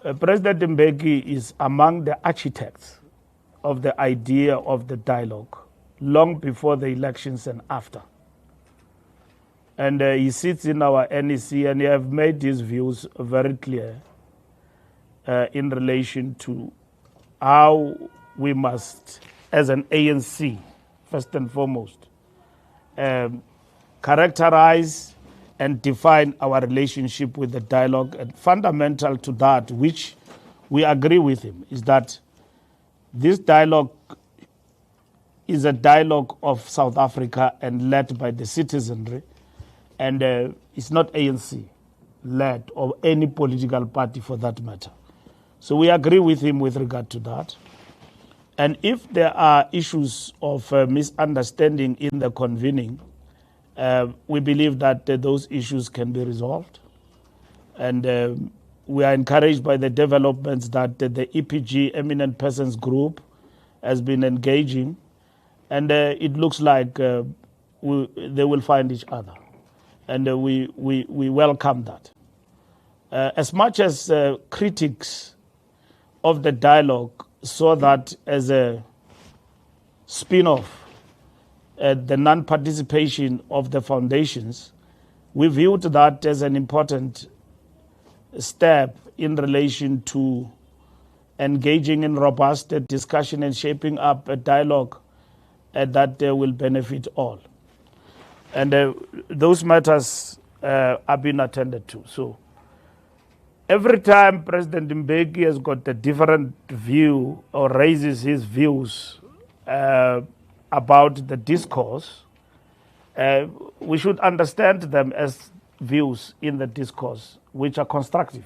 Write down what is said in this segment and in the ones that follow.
President Mbeki is among the architects of the idea of the dialogue long before the elections and after. And he sits in our NEC and he has made his views very clear in relation to how we must, as an ANC, first and foremost, characterize and define our relationship with the dialogue. And fundamental to that, which we agree with him, is that this dialogue is a dialogue of South Africa and led by the citizenry, and it's not ANC-led or any political party for that matter. So we agree with him with regard to that. And if there are issues of misunderstanding in the convening, we believe that those issues can be resolved. And we are encouraged by the developments that the EPG, Eminent Persons Group, has been engaging. And it looks like they will find each other. And we welcome that. As much as critics of the dialogue saw that as a spin-off, the non-participation of the foundations, we viewed that as an important step in relation to engaging in robust discussion and shaping up a dialogue that will benefit all. And those matters are being attended to. So every time President Mbeki has got a different view or raises his views about the discourse, we should understand them as views in the discourse which are constructive.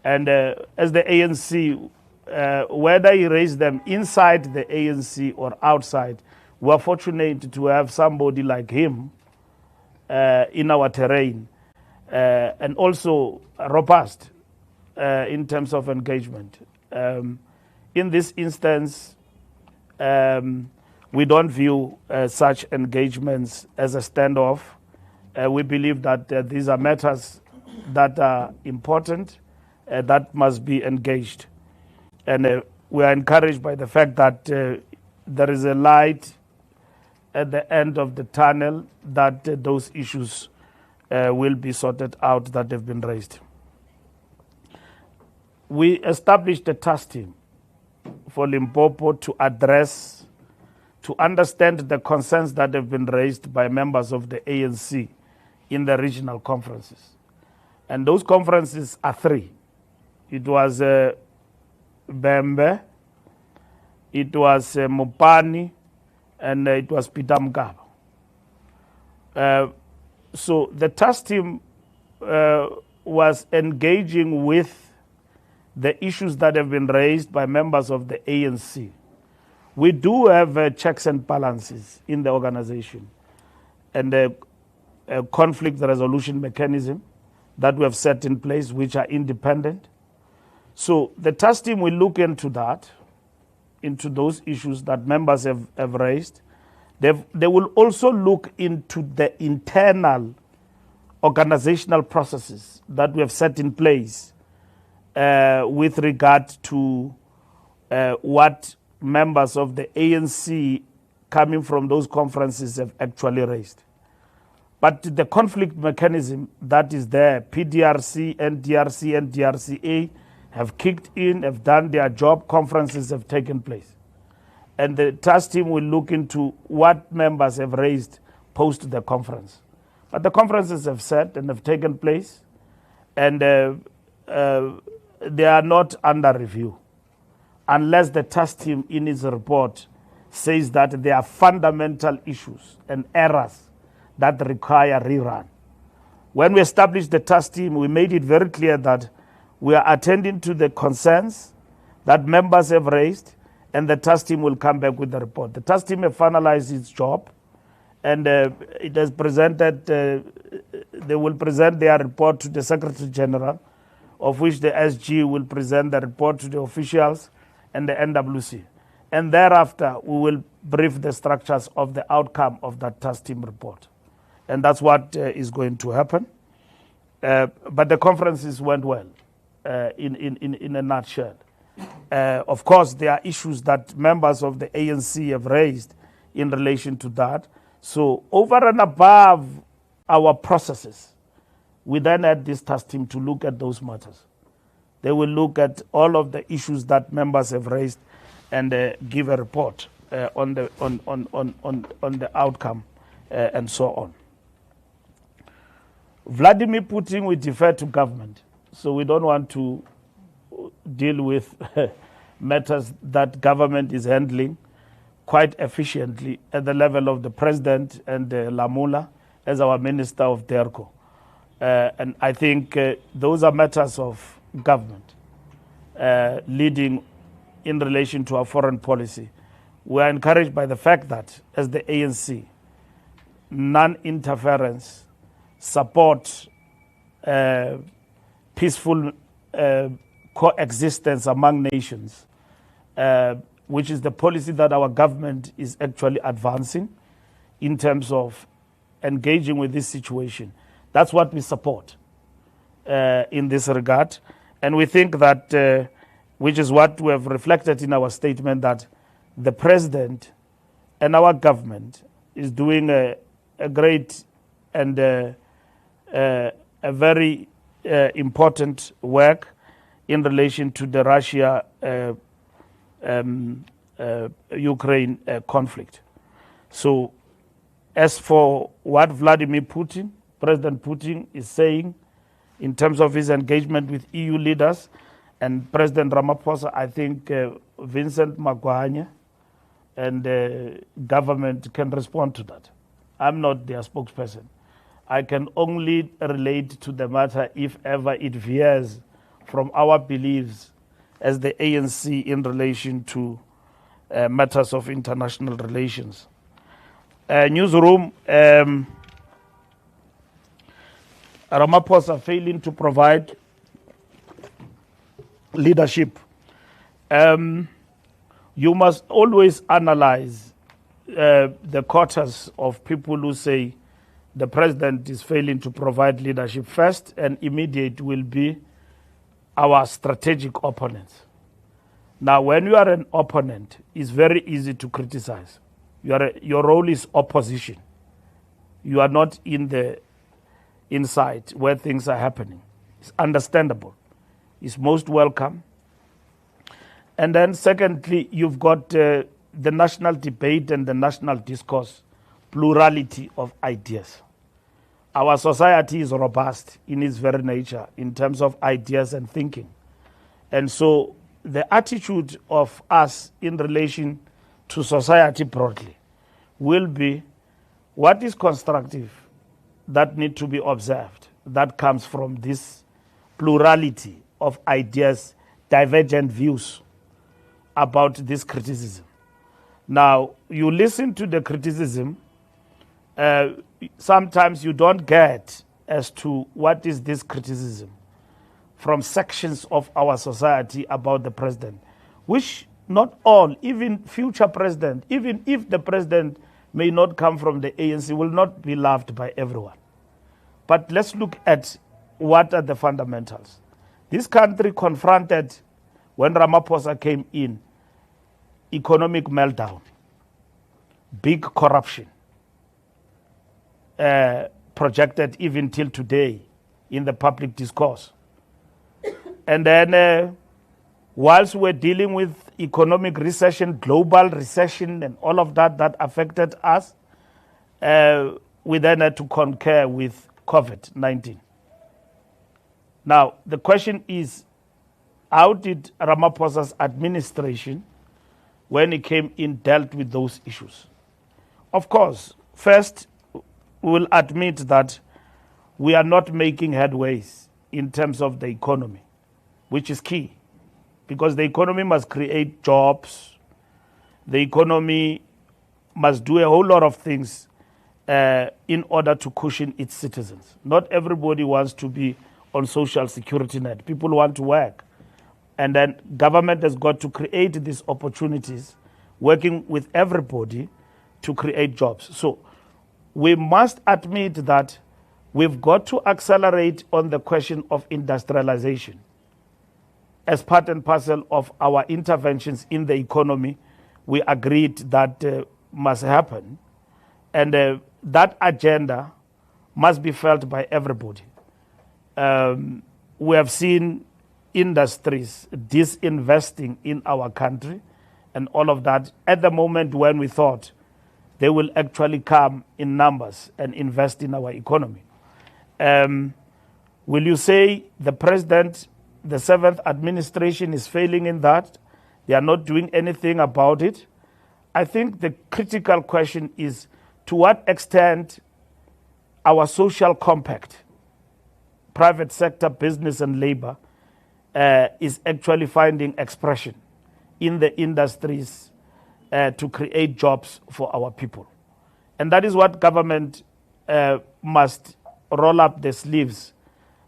And as the ANC, whether he raised them inside the ANC or outside, we are fortunate to have somebody like him in our terrain, and also robust in terms of engagement. In this instance, we don't view such engagements as a standoff. We believe that these are matters that are important, that must be engaged. And we are encouraged by the fact that there is a light at the end of the tunnel, that those issues will be sorted out that have been raised. We established a task team for Limpopo to address, to understand the concerns that have been raised by members of the ANC in the regional conferences. And those conferences are three. It was Bembe, it was Mopani, and it was Peter Mgaba. So the task team was engaging with the issues that have been raised by members of the ANC. We do have checks and balances in the organization, and a conflict resolution mechanism that we have set in place, which are independent. So the task team will look into that, into those issues that members have raised. They will also look into the internal organizational processes that we have set in place with regard to what members of the ANC coming from those conferences have actually raised. But the conflict mechanism that is there, PDRC, NDRC, and DRCA, have kicked in, have done their job, conferences have taken place. And the task team will look into what members have raised post the conference. But the conferences have set and have taken place, and they are not under review, unless the task team in its report says that there are fundamental issues and errors that require rerun. When we established the task team, we made it very clear that we are attending to the concerns that members have raised, and the task team will come back with the report. The task team have finalized its job, and it has presented, they will present their report to the Secretary General, of which the SG will present the report to the officials and the NWC. And thereafter, we will brief the structures of the outcome of that task team report. And that's what is going to happen. But the conferences went well. in a nutshell. Of course, there are issues that members of the ANC have raised in relation to that. So over and above our processes, we then had this task team to look at those matters. They will look at all of the issues that members have raised and give a report on the outcome and so on. Vladimir Putin, we defer to government. So we don't want to deal with matters that government is handling quite efficiently at the level of the president and Lamula as our Minister of DERCO. And I think those are matters of government leading in relation to our foreign policy. We are encouraged by the fact that, as the ANC, non-interference, support peaceful coexistence among nations, which is the policy that our government is actually advancing in terms of engaging with this situation. That's what we support in this regard. And we think that, which is what we have reflected in our statement, that the president and our government is doing a great and a very important work in relation to the Russia-Ukraine conflict. So as for what Vladimir Putin, President Putin, is saying in terms of his engagement with EU leaders and President Ramaphosa, I think Vincent Magwanya and government can respond to that. I'm not their spokesperson. I can only relate to the matter if ever it veers from our beliefs as the ANC in relation to matters of international relations. Newsroom, Ramaphosa failing to provide leadership. You must always analyze the quarters of people who say the president is failing to provide leadership. First and immediate will be our strategic opponents. Now, when you are an opponent, it's very easy to criticize. Your role is opposition. You are not in the inside where things are happening. It's understandable. It's most welcome. And then secondly, you've got the national debate and the national discourse, plurality of ideas. Our society is robust in its very nature in terms of ideas and thinking. And so the attitude of us in relation to society broadly will be what is constructive that need to be observed, that comes from this plurality of ideas, divergent views about this criticism. Now, you listen to the criticism, sometimes you don't get as to what is this criticism from sections of our society about the president, which not all, even future president, even if the president may not come from the ANC, will not be loved by everyone. But let's look at what are the fundamentals. This country confronted, when Ramaphosa came in, economic meltdown, big corruption, projected even till today in the public discourse. And then whilst we're dealing with economic recession, global recession, and all of that that affected us, we then had to concur with COVID-19. Now, the question is, how did Ramaphosa's administration, when he came in, dealt with those issues? Of course, first, we will admit that we are not making headways in terms of the economy, which is key, because the economy must create jobs. The economy must do a whole lot of things in order to cushion its citizens. Not everybody wants to be on social security net. People want to work. And then government has got to create these opportunities, working with everybody to create jobs. So we must admit that we've got to accelerate on the question of industrialization. as part and parcel of our interventions in the economy, we agreed that must happen. And that agenda must be felt by everybody. We have seen industries disinvesting in our country and all of that at the moment when we thought they will actually come in numbers and invest in our economy. Will you say the president, the 7th administration is failing in that? They are not doing anything about it? I think the critical question is to what extent our social compact, private sector, business and labor, is actually finding expression in the industries to create jobs for our people. And that is what government must roll up their sleeves,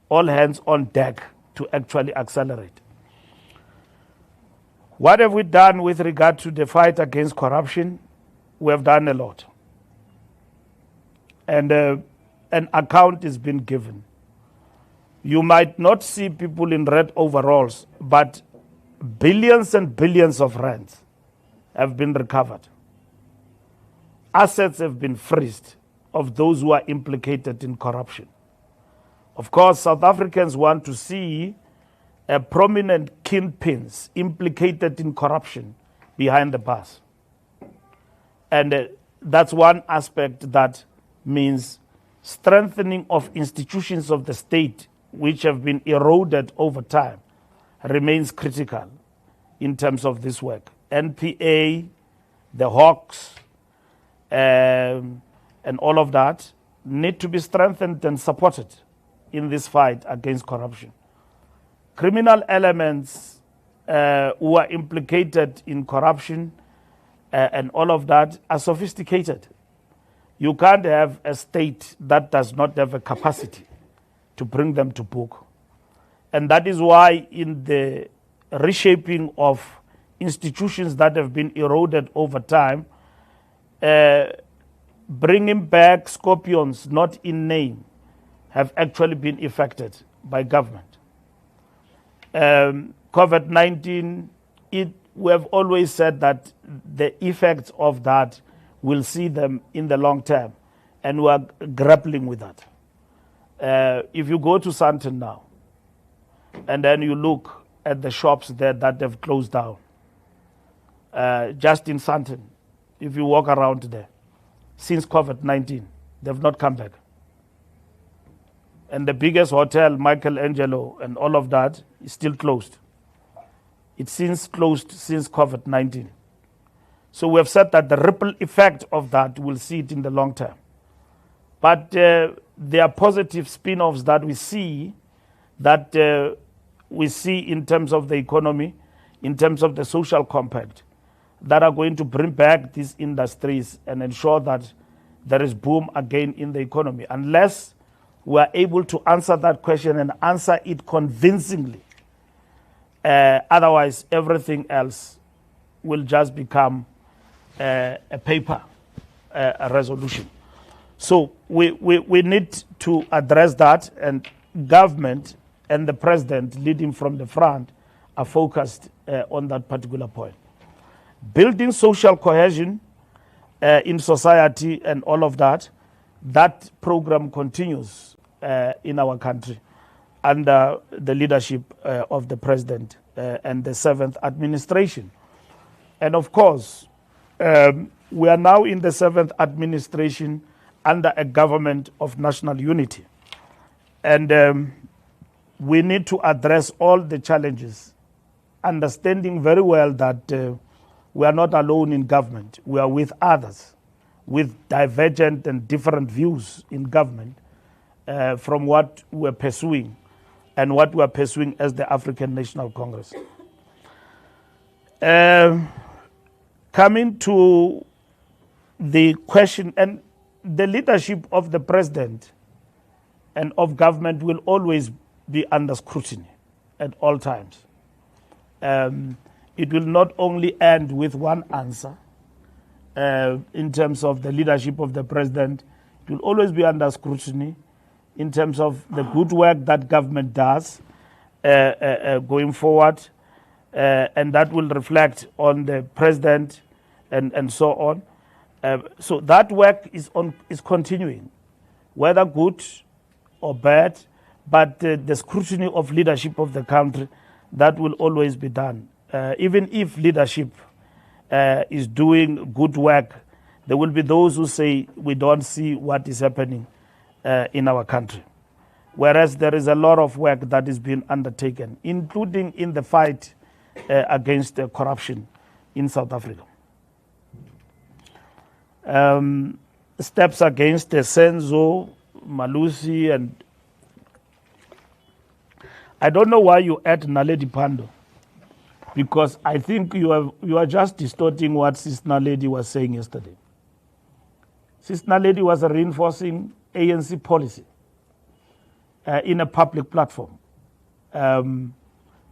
all hands on deck to actually accelerate. What have we done with regard to the fight against corruption? We have done a lot. And an account is being given. You might not see people in red overalls, but billions and billions of rands have been recovered. Assets have been freezed of those who are implicated in corruption. Of course, South Africans want to see prominent kingpins implicated in corruption behind the bars. And that's one aspect that means strengthening of institutions of the state which have been eroded over time remains critical in terms of this work. NPA, the Hawks, and all of that need to be strengthened and supported in this fight against corruption. Criminal elements who are implicated in corruption and all of that are sophisticated. You can't have a state that does not have a capacity to bring them to book. And that is why in the reshaping of institutions that have been eroded over time, bringing back scorpions not in name have actually been effected by government. COVID-19, we have always said that the effects of that will see them in the long term, and we are grappling with that. If you go to Sandton now, and then you look at the shops there that have closed down, just in Sandton, if you walk around there, since COVID-19, they've not come back. And the biggest hotel, Michelangelo, and all of that is still closed. It's since closed since COVID-19. So we have said that the ripple effect of that, we'll see it in the long term. But there are positive spin-offs that we see in terms of the economy, in terms of the social compact, that are going to bring back these industries and ensure that there is boom again in the economy. Unless we are able to answer that question and answer it convincingly, otherwise everything else will just become a paper, a resolution. So we need to address that, and government and the president leading from the front are focused on that particular point. Building social cohesion in society and all of that, that program continues in our country under the leadership of the president and the 7th administration. And of course, we are now in the 7th administration under a government of national unity. And we need to address all the challenges, understanding very well that we are not alone in government. We are with others with divergent and different views in government from what we're pursuing and what we're pursuing as the African National Congress. Coming to the question, and the leadership of the president and of government will always be under scrutiny at all times. It will not only end with one answer in terms of the leadership of the president. It will always be under scrutiny in terms of the good work that government does, going forward, and that will reflect on the president and so on. So that work is continuing, whether good or bad, but the scrutiny of leadership of the country, that will always be done. Even if leadership is doing good work, there will be those who say we don't see what is happening in our country. Whereas there is a lot of work that is being undertaken, including in the fight against corruption in South Africa. Steps against Senzo, Malusi, and I don't know why you add Naledi Pandor, because I think you are just distorting what Sis Naledi was saying yesterday. Sis Naledi was reinforcing ANC policy in a public platform,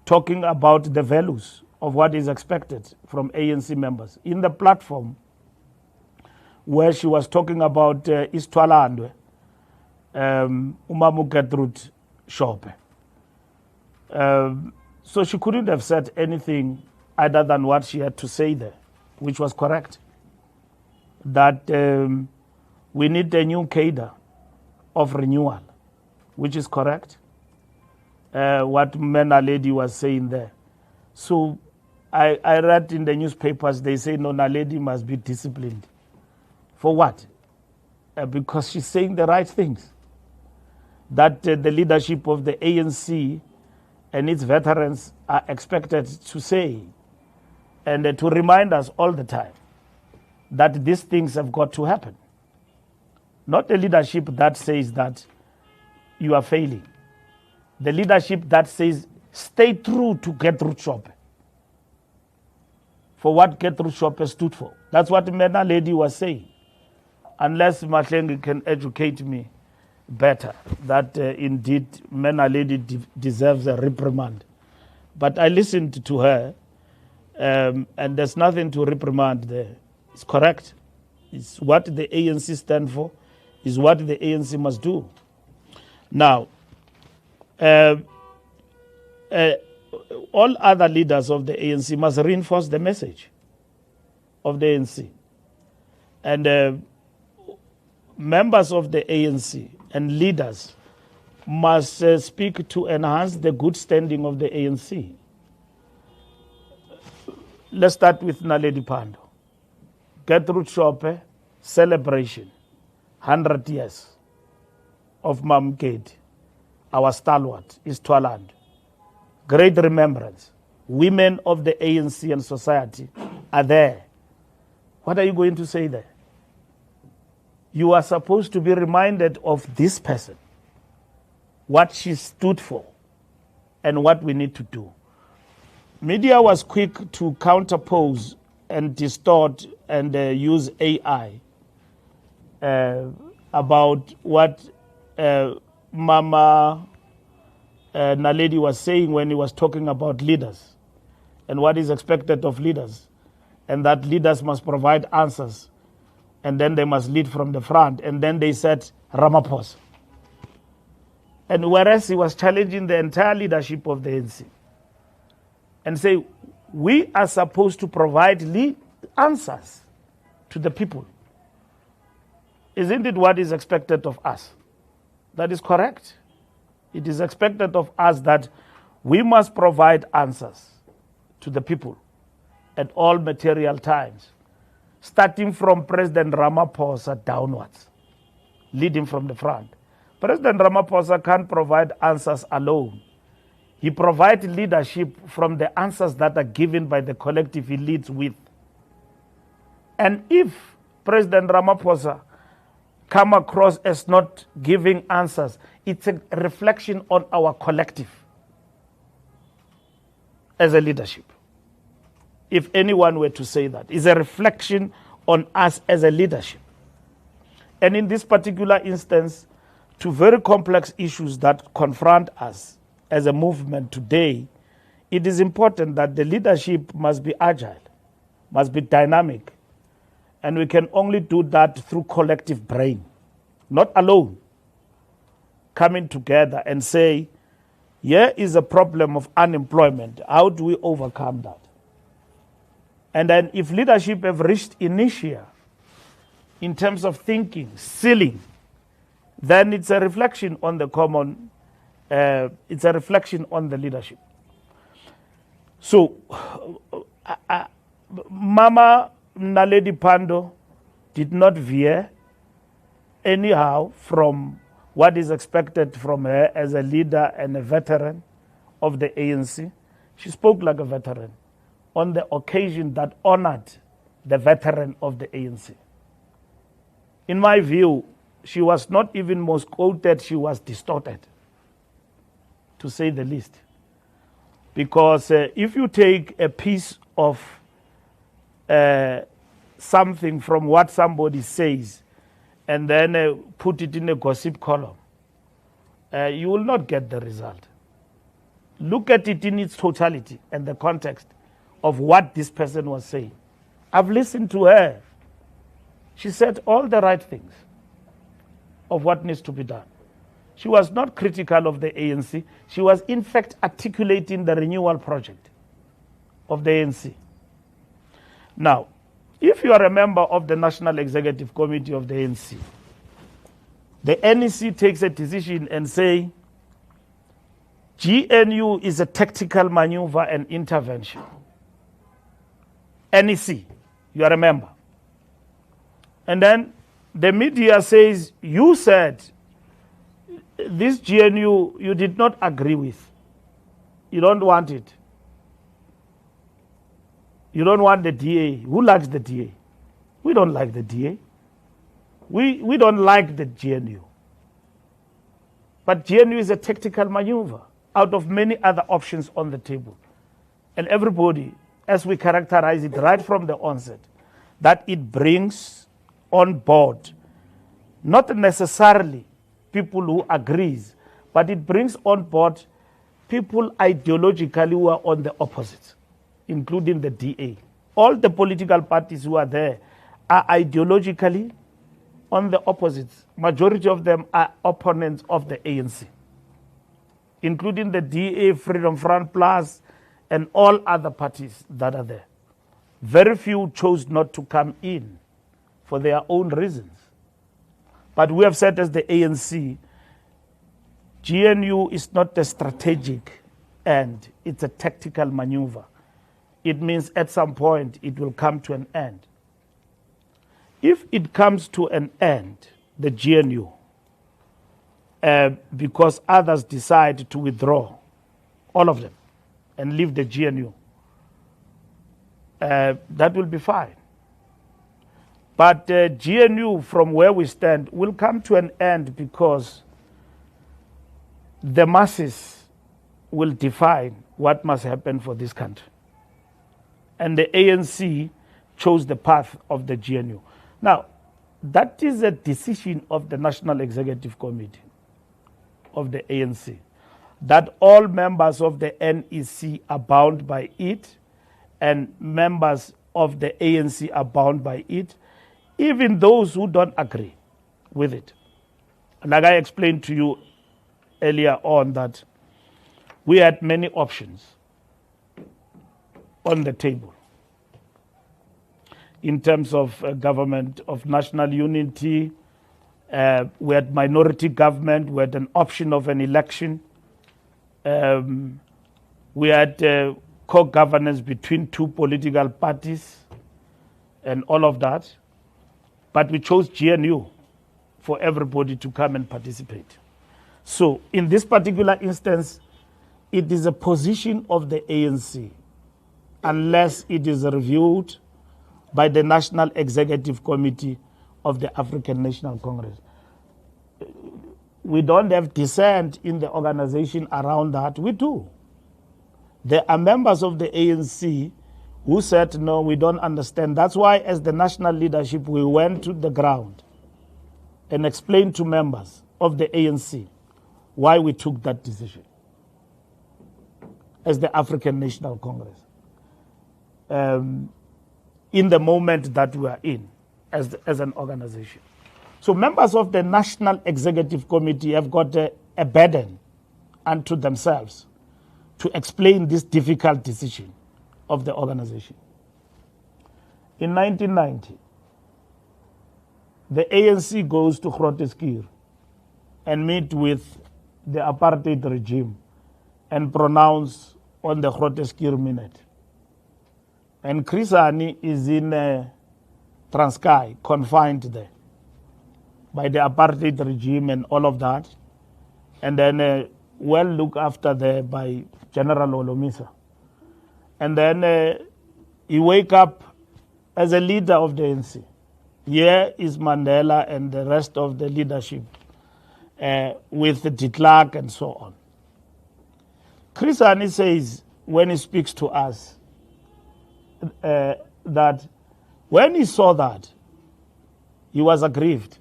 talking about the values of what is expected from ANC members. In the platform where she was talking about Istwalandwe, Umamu Gertrude Shope. So she couldn't have said anything other than what she had to say there, which was correct. That we need a new cadre of renewal, which is correct. What Naledi was saying there. So I read in the newspapers, they say no, Naledi must be disciplined. For what? Because she's saying the right things. That the leadership of the ANC and its veterans are expected to say and to remind us all the time that these things have got to happen. Not a leadership that says that you are failing. The leadership that says stay true to Gertrude Shope, for what Gertrude Shope stood for. That's what Naledi was saying. Unless Mahlengi can educate me better, that indeed Naledi deserves a reprimand. But I listened to her, and there's nothing to reprimand there. It's correct. It's what the ANC stand for, is what the ANC must do. Now, all other leaders of the ANC must reinforce the message of the ANC. And members of the ANC and leaders must speak to enhance the good standing of the ANC. Let's start with Naledi Pandor. Gertrude Shope, celebration, 100 years of Mam Kedi, our stalwart, Istwaland. Great remembrance. Women of the ANC and society are there. What are you going to say there? You are supposed to be reminded of this person, what she stood for, and what we need to do. Media was quick to counterpose and distort and use AI about what Mama Naledi was saying when he was talking about leaders and what is expected of leaders, and that leaders must provide answers, and then they must lead from the front, and then they said Ramaphosa. And whereas he was challenging the entire leadership of the ANC and say, we are supposed to provide answers to the people. Isn't it what is expected of us? That is correct. It is expected of us that we must provide answers to the people at all material times, starting from President Ramaphosa downwards, leading from the front. President Ramaphosa can't provide answers alone. He provides leadership from the answers that are given by the collective he leads with. And if President Ramaphosa come across as not giving answers, it's a reflection on our collective as a leadership. If anyone were to say that, it's a reflection on us as a leadership. And in this particular instance, to very complex issues that confront us as a movement today, it is important that the leadership must be agile, must be dynamic. And we can only do that through collective brain, not alone. Coming together and say, here is a problem of unemployment. How do we overcome that? And then if leadership have reached inertia in terms of thinking, ceiling, then it's a reflection on the common, it's a reflection on the leadership. So, Mama Naledi Pandor did not veer anyhow from what is expected from her as a leader and a veteran of the ANC. She spoke like a veteran on the occasion that honored the veteran of the ANC. In my view, she was not even most quoted, she was distorted, to say the least. Because if you take a piece of something from what somebody says and then put it in a gossip column, you will not get the result. Look at it in its totality and the context of what this person was saying. I've listened to her. She said all the right things of what needs to be done. She was not critical of the ANC. She was in fact articulating the renewal project of the ANC. Now, if you are a member of the National Executive Committee of the ANC, the NEC takes a decision and say, GNU is a tactical maneuver and intervention. NEC, you are a member. And then the media says, you said this GNU you did not agree with. You don't want it. You don't want the DA. Who likes the DA? We don't like the DA. We don't like the GNU. But GNU is a tactical maneuver out of many other options on the table. And everybody, as we characterize it right from the onset, that it brings on board not necessarily people who agrees, but it brings on board people ideologically who are on the opposite, including the DA. All the political parties who are there are ideologically on the opposites. Majority of them are opponents of the ANC, including the DA, Freedom Front Plus, and all other parties that are there. Very few chose not to come in for their own reasons. But we have said as the ANC, GNU is not a strategic end, it's a tactical maneuver. It means at some point it will come to an end. If it comes to an end, the GNU, because others decide to withdraw, all of them, and leave the GNU, that will be fine. But GNU, from where we stand, will come to an end because the masses will define what must happen for this country. And the ANC chose the path of the GNU. Now, that is a decision of the National Executive Committee of the ANC, that all members of the NEC are bound by it, and members of the ANC are bound by it, even those who don't agree with it. Like I explained to you earlier on, that we had many options on the table in terms of government of national unity. We had minority government, we had an option of an election. We had co-governance between two political parties and all of that. But we chose GNU for everybody to come and participate. So in this particular instance, it is a position of the ANC, unless it is reviewed by the National Executive Committee of the African National Congress. We don't have dissent in the organization around that. We do. There are members of the ANC who said, no, we don't understand. That's why, as the national leadership, we went to the ground and explained to members of the ANC why we took that decision as the African National Congress. In the moment that we are in as an organization. So members of the National Executive Committee have got a burden unto themselves to explain this difficult decision of the organization. In 1990, the ANC goes to Groote and meet with the apartheid regime and pronounce on the Groote Minute. And Chris Hani is in Transkei, confined there by the apartheid regime and all of that. And then well looked after there by General Olomisa. And then he wake up as a leader of the ANC. Here is Mandela and the rest of the leadership with the de Klerk and so on. Chris Hani says, when he speaks to us, that when he saw that, he was aggrieved.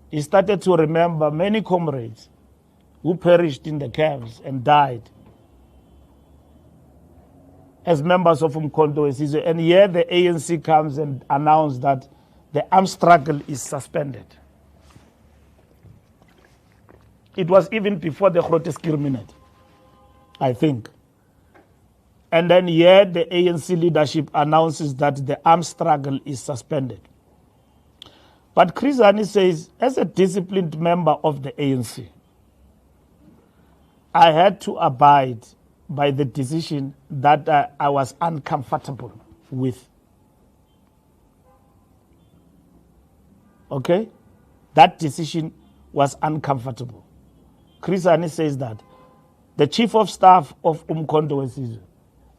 He started to remember many comrades who perished in the camps and died as members of Umkhonto weSizwe. And here the ANC comes and announces that the armed struggle is suspended. It was even before the Groote Minute, I think. And then here the ANC leadership announces that the armed struggle is suspended. But Chris Hani says, as a disciplined member of the ANC, I had to abide by the decision that I was uncomfortable with. Okay? That decision was uncomfortable. Chris Hani says that the Chief of Staff of Umkhonto weSizwe,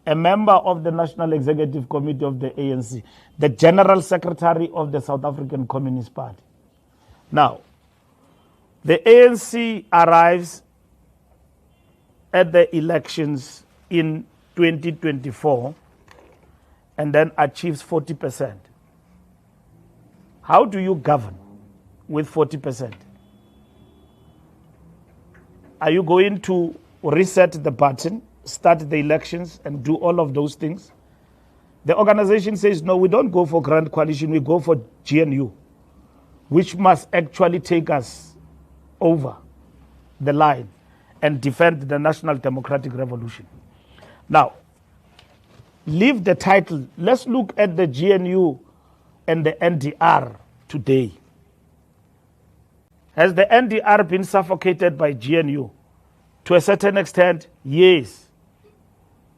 a member of the National Executive Committee of the ANC, the General Secretary of the South African Communist Party. Now, the ANC arrives at the elections in 2024 and then achieves 40%. How do you govern with 40%? Are you going to reset the button, start the elections, and do all of those things? The organization says, no, we don't go for Grand Coalition, we go for GNU, which must actually take us over the line and defend the National Democratic Revolution. Now, leave the title. Let's look at the GNU and the NDR today. Has the NDR been suffocated by GNU? To a certain extent, yes.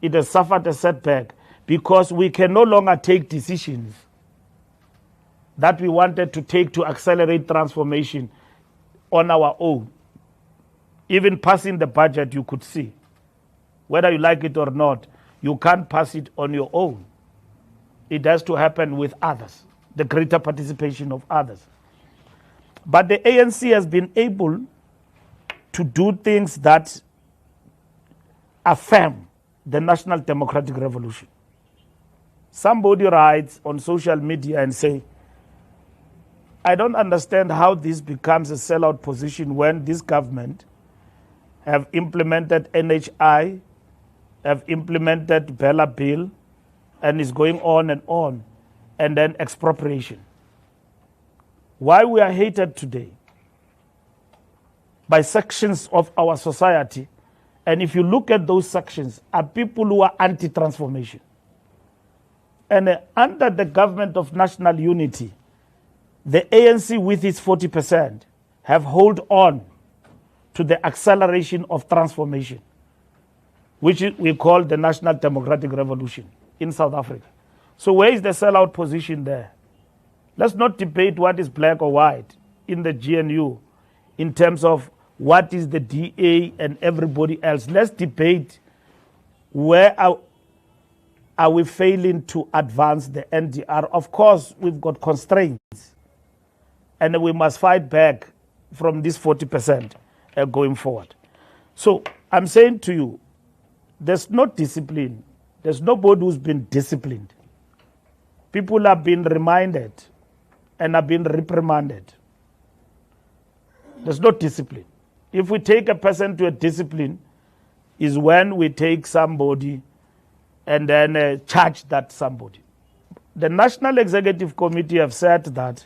It has suffered a setback because we can no longer take decisions that we wanted to take to accelerate transformation on our own. Even passing the budget, you could see. Whether you like it or not, you can't pass it on your own. It has to happen with others, the greater participation of others. But the ANC has been able to do things that affirm the National Democratic Revolution. Somebody writes on social media and say, I don't understand how this becomes a sellout position when this government have implemented NHI, have implemented Bella Bill, and is going on, and then expropriation. Why we are hated today by sections of our society, and if you look at those sections, are people who are anti-transformation. And under the government of national unity, the ANC with its 40% have held on to the acceleration of transformation, which we call the National Democratic Revolution in South Africa. So where is the sellout position there? Let's not debate what is black or white in the GNU in terms of what is the DA and everybody else. Let's debate where are we failing to advance the NDR. Of course, we've got constraints, and we must fight back from this 40% going forward. So I'm saying to you, there's no discipline. There's nobody who's been disciplined. People have been reminded and have been reprimanded. There's no discipline. If we take a person to a discipline, is when we take somebody and then charge that somebody. The National Executive Committee have said that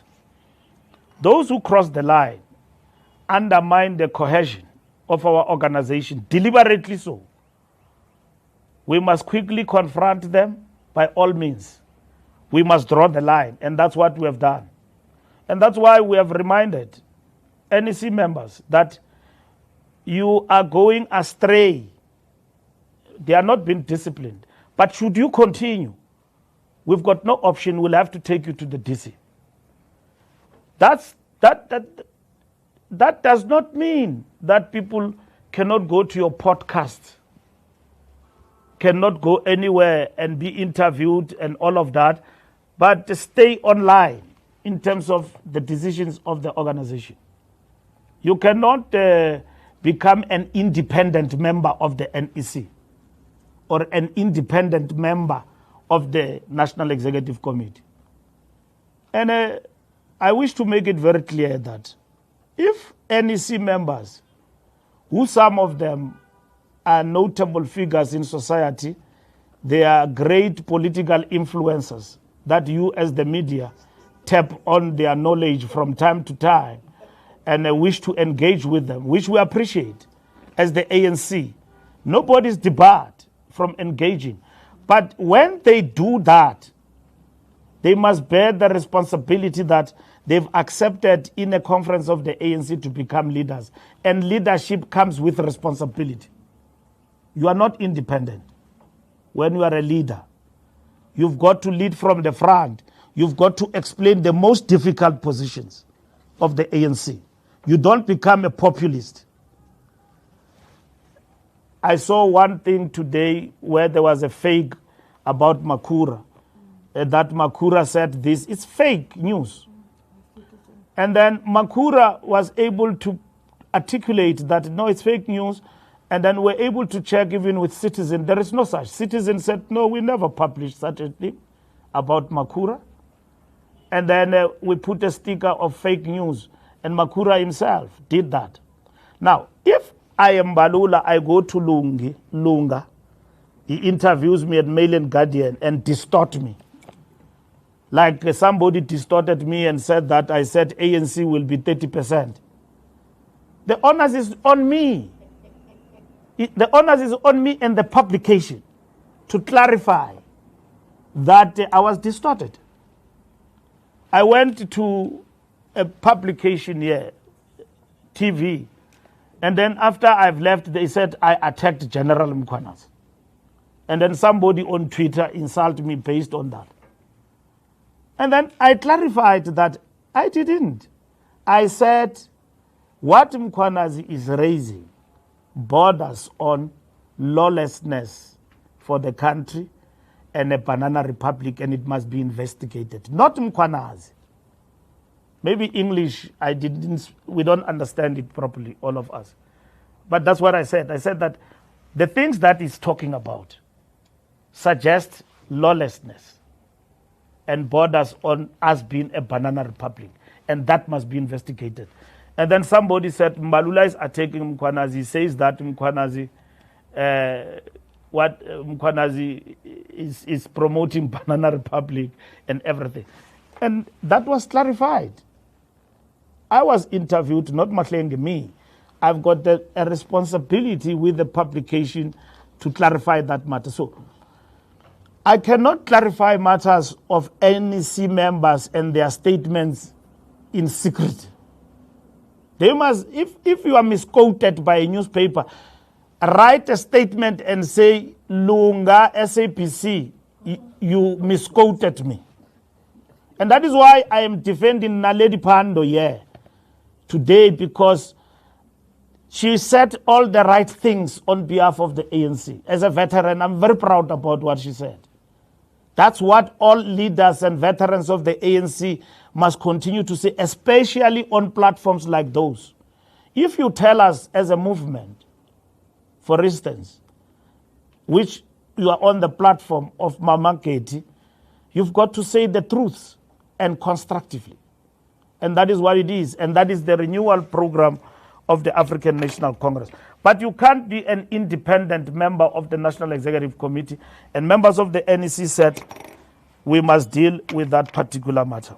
those who cross the line undermine the cohesion of our organization, deliberately so. We must quickly confront them by all means. We must draw the line, and that's what we have done. And that's why we have reminded NEC members that you are going astray. They are not being disciplined. But should you continue, we've got no option. We'll have to take you to the DC. That does not mean that people cannot go to your podcast, cannot go anywhere and be interviewed and all of that, but stay online in terms of the decisions of the organization. You cannot become an independent member of the NEC or an independent member of the National Executive Committee. And I wish to make it very clear that if NEC members, who some of them are notable figures in society, they are great political influencers that you as the media tap on their knowledge from time to time and wish to engage with them, which we appreciate as the ANC. Nobody's debarred from engaging. But when they do that, they must bear the responsibility that they've accepted in a conference of the ANC to become leaders. And leadership comes with responsibility. You are not independent when you are a leader. You've got to lead from the front. You've got to explain the most difficult positions of the ANC. You don't become a populist. I saw one thing today where there was a fake about Makura. That Makura said this. It's fake news. And then Makura was able to articulate that, no, it's fake news. And then we're able to check even with Citizen. There is no such. Citizen said, no, we never published such a thing about Makura. And then we put a sticker of fake news. And Makura himself did that. Now, if I am Mbalula, I go to Lunga. He interviews me at Mail and Guardian and distort me. Like somebody distorted me and said that I said ANC will be 30%. The onus is on me. The onus is on me and the publication to clarify that I was distorted. I went to a publication here, TV, and then after I've left, they said I attacked General Mkhwanazi. And then somebody on Twitter insulted me based on that. And then I clarified that I didn't. I said what Mkhwanazi is raising borders on lawlessness for the country and a banana republic, and it must be investigated. Not Mkhwanazi. Maybe English, we don't understand it properly, all of us. But that's what I said. I said that the things that he's talking about suggest lawlessness and borders on us being a banana republic, and that must be investigated. And then somebody said Mbalula is attacking Mkhwanazi. He says that Mkhwanazi, Mkhwanazi is promoting banana republic and everything. And that was clarified. I was interviewed, not Mahlenge, me. I've got a responsibility with the publication to clarify that matter. So I cannot clarify matters of NEC members and their statements in secret. They must, if you are misquoted by a newspaper, write a statement and say, Lunga, SAPC, you misquoted me. And that is why I am defending Naledi Pandor here today, because she said all the right things on behalf of the ANC. As a veteran, I'm very proud about what she said. That's what all leaders and veterans of the ANC must continue to say, especially on platforms like those. If you tell us as a movement, for instance, which you are on the platform of Mama Katie, you've got to say the truth and constructively. And that is what it is. And that is the renewal program of the African National Congress. But you can't be an independent member of the National Executive Committee. And members of the NEC said we must deal with that particular matter.